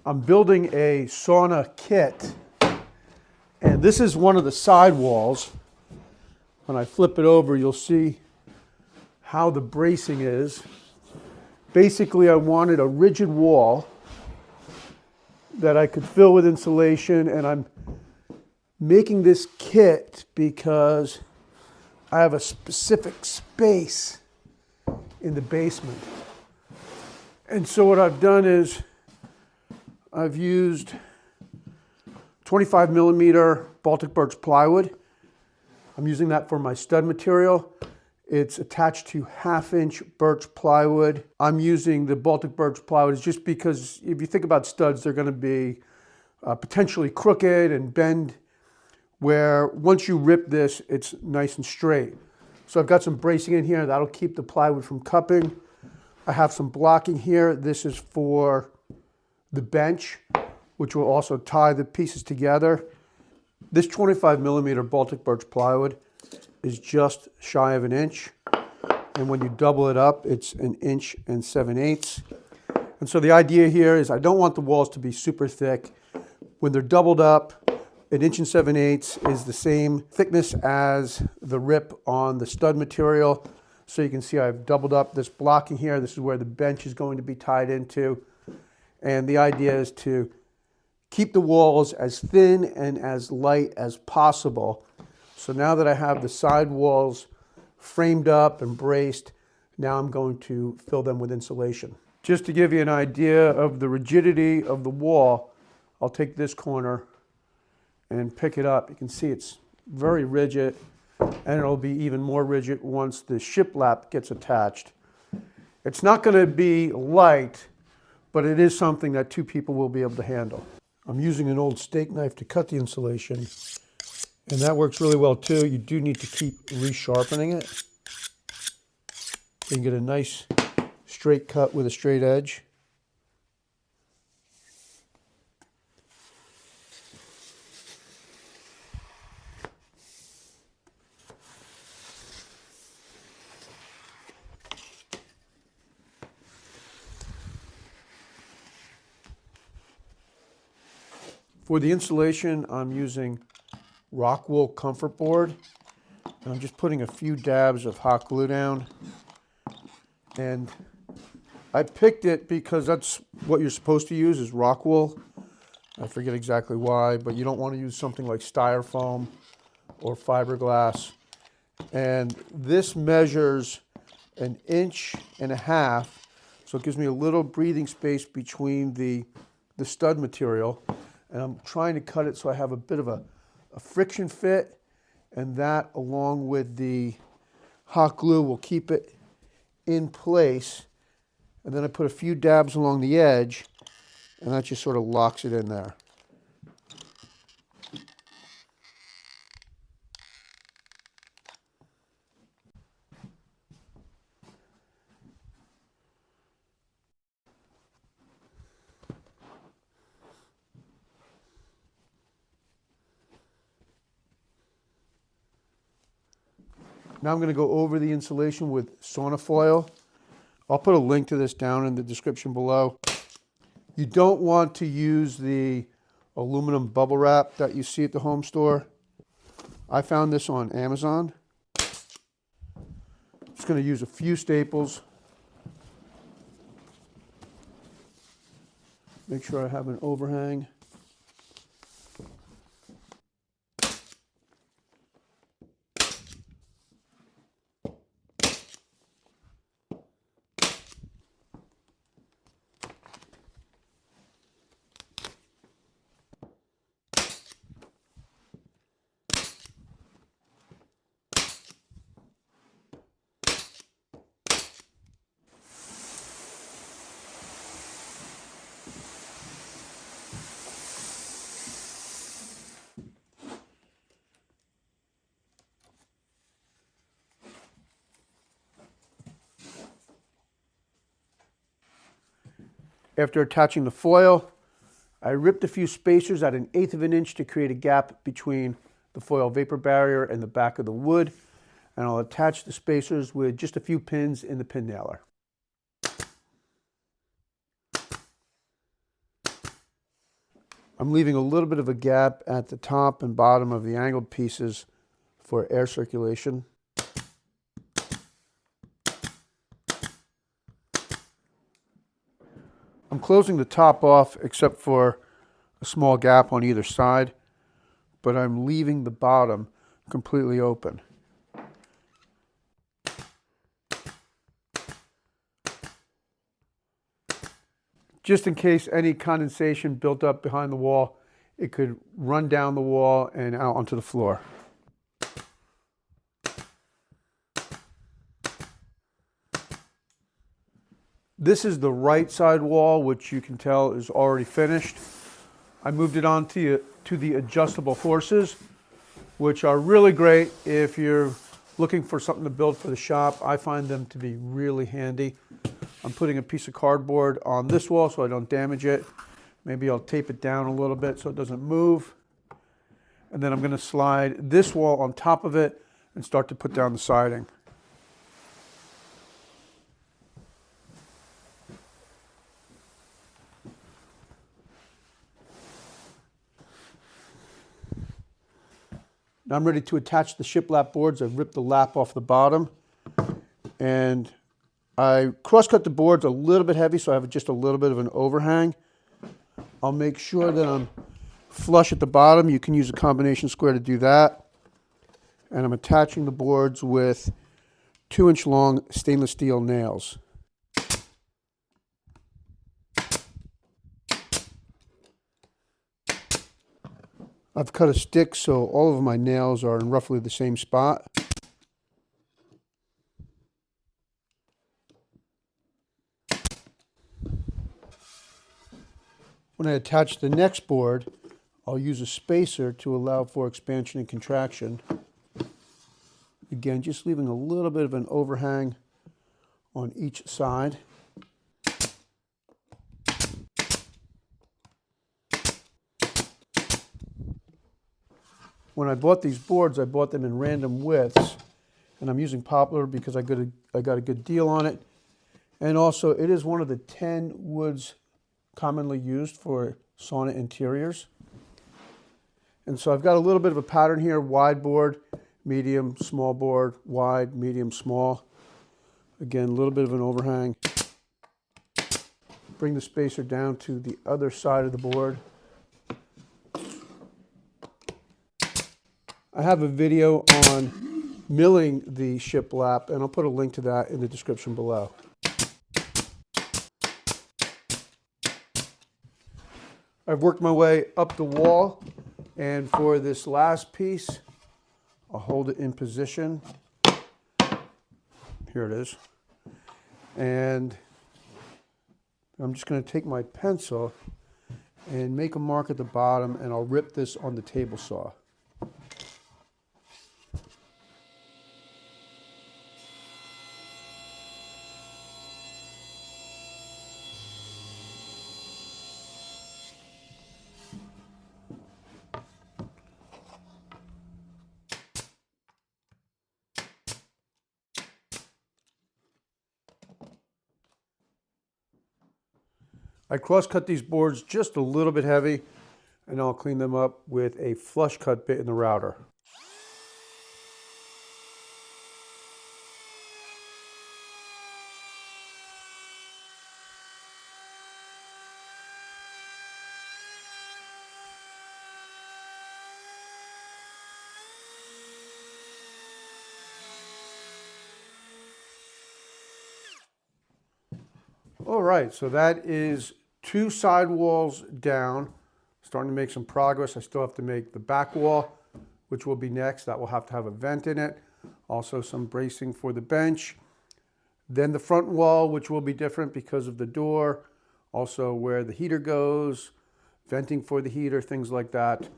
I'm building a sauna kit, and this is one of the side walls. When I flip it over, you'll see how the bracing is. Basically, I wanted a rigid wall that I could fill with insulation, and I'm making this kit because I have a specific space in the basement. And so what I've done is I've used 25 millimeter Baltic birch plywood. I'm using that for my stud material. It's attached to 1/2-inch birch plywood. I'm using the Baltic birch plywood just because if you think about studs, they're going to be potentially crooked and bend, where once you rip this, it's nice and straight. So I've got some bracing in here that'll keep the plywood from cupping. I have some blocking here. This is for the bench, which will also tie the pieces together. This 25 millimeter Baltic birch plywood is just shy of 1 inch. And when you double it up, it's 1 7/8 inches. And so the idea here is I don't want the walls to be super thick. When they're doubled up, 1 7/8 inches is the same thickness as the rip on the stud material. So you can see I've doubled up this blocking here. This is where the bench is going to be tied into. And the idea is to keep the walls as thin and as light as possible. So now that I have the side walls framed up and braced, now I'm going to fill them with insulation. Just to give you an idea of the rigidity of the wall, I'll take this corner and pick it up. You can see it's very rigid, and it'll be even more rigid once the shiplap gets attached. It's not going to be light, but it is something that 2 people will be able to handle. I'm using an old steak knife to cut the insulation, and that works really well too. You do need to keep resharpening it. You can get a nice straight cut with a straight edge. For the insulation, I'm using rock wool comfort board. And I'm just putting a few dabs of hot glue down. And I picked it because that's what you're supposed to use is rock wool. I forget exactly why, but you don't want to use something like styrofoam or fiberglass. And this measures 1.5 inches, so it gives me a little breathing space between the stud material. And I'm trying to cut it so I have a bit of a friction fit, and that along with the hot glue will keep it in place. And then I put a few dabs along the edge, and that just sort of locks it in there. Now I'm going to go over the insulation with sauna foil. I'll put a link to this down in the description below. You don't want to use the aluminum bubble wrap that you see at the home store. I found this on Amazon. Just going to use a few staples. Make sure I have an overhang. After attaching the foil, I ripped a few spacers at 1/8 of an inch to create a gap between the foil vapor barrier and the back of the wood. And I'll attach the spacers with just a few pins in the pin nailer. I'm leaving a little bit of a gap at the top and bottom of the angled pieces for air circulation. I'm closing the top off except for a small gap on either side, but I'm leaving the bottom completely open. Just in case any condensation built up behind the wall, it could run down the wall and out onto the floor. This is the right side wall, which you can tell is already finished. I moved it on to the adjustable horses, which are really great if you're looking for something to build for the shop. I find them to be really handy. I'm putting a piece of cardboard on this wall so I don't damage it. Maybe I'll tape it down a little bit so it doesn't move. And then I'm going to slide this wall on top of it and start to put down the siding. Now I'm ready to attach the shiplap boards. I've ripped the lap off the bottom, and I cross-cut the boards a little bit heavy so I have just a little bit of an overhang. I'll make sure that I'm flush at the bottom. You can use a combination square to do that. And I'm attaching the boards with 2-inch long stainless steel nails. I've cut a stick so all of my nails are in roughly the same spot. When I attach the next board, I'll use a spacer to allow for expansion and contraction. Again, just leaving a little bit of an overhang on each side. When I bought these boards, I bought them in random widths, and I'm using Poplar because I got a good deal on it. And also, it is one of the 10 woods commonly used for sauna interiors. And so I've got a little bit of a pattern here: wide board, medium, small board, wide, medium, small. Again, a little bit of an overhang. Bring the spacer down to the other side of the board. I have a video on milling the shiplap, and I'll put a link to that in the description below. I've worked my way up the wall, and for this last piece, I'll hold it in position. Here it is. And I'm just going to take my pencil and make a mark at the bottom, and I'll rip this on the table saw. I cross-cut these boards just a little bit heavy, and I'll clean them up with a flush cut bit in the router. All right, so that is 2 side walls down. Starting to make some progress. I still have to make the back wall, which will be next. That will have to have a vent in it. Also some bracing for the bench. Then the front wall, which will be different because of the door. Also where the heater goes, venting for the heater, things like that.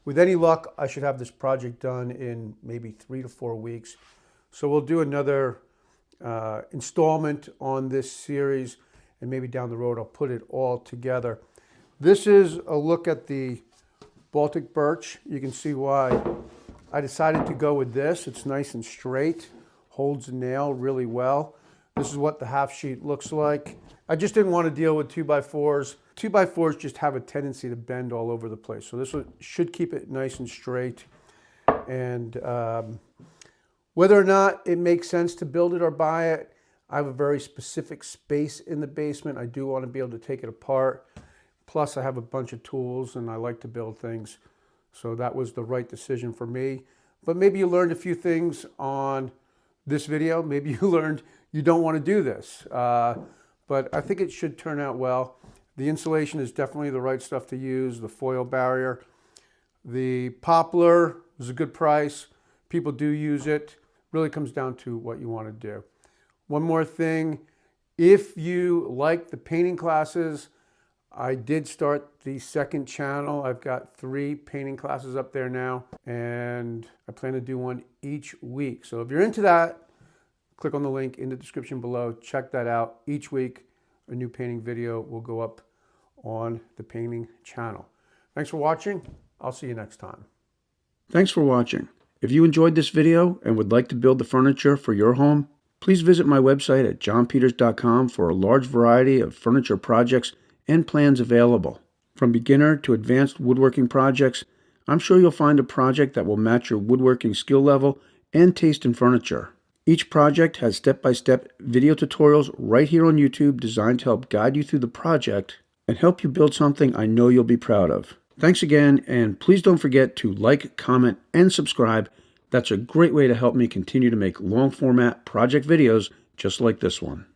With any luck, I should have this project done in maybe 3 to 4 weeks. So we'll do another installment on this series, and maybe down the road I'll put it all together. This is a look at the Baltic birch. You can see why I decided to go with this. It's nice and straight, holds the nail really well. This is what the half sheet looks like. I just didn't want to deal with 2x4s 2x4s just have a tendency to bend all over the place. So this one should keep it nice and straight. And whether or not it makes sense to build it or buy it, I have a very specific space in the basement. I do want to be able to take it apart. Plus I have a bunch of tools and I like to build things. So that was the right decision for me. But maybe you learned a few things on this video. Maybe you learned you don't want to do this. But I think it should turn out well. The insulation is definitely the right stuff to use, the foil barrier. The Poplar is a good price. People do use it. Really comes down to what you want to do. One more thing, if you like the painting classes, I did start the second channel. I've got 3 painting classes up there now, and I plan to do one each week. So if you're into that, click on the link in the description below. Check that out. Each week, a new painting video will go up on the painting channel. Thanks for watching. I'll see you next time. Thanks for watching. If you enjoyed this video and would like to build the furniture for your home, please visit my website at johnpeters.com for a large variety of furniture projects and plans available. From beginner to advanced woodworking projects, I'm sure you'll find a project that will match your woodworking skill level and taste in furniture. Each project has step-by-step video tutorials right here on YouTube designed to help guide you through the project and help you build something I know you'll be proud of. Thanks again, and please don't forget to like, comment, and subscribe. That's a great way to help me continue to make long-format project videos just like this one.